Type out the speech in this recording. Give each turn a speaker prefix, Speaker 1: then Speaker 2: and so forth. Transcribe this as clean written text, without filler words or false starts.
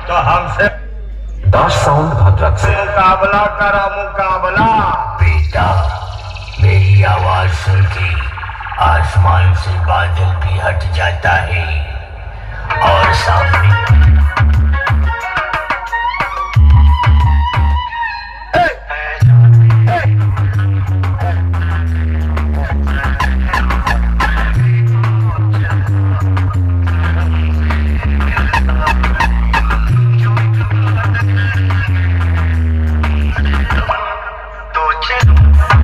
Speaker 1: तो हमसे
Speaker 2: दास साउंड भद्रक से
Speaker 1: मुकाबला करा, मुकाबला।
Speaker 3: बेटा, मेरी आवाज सुन के आसमान से बादल भी हट जाता है और सामने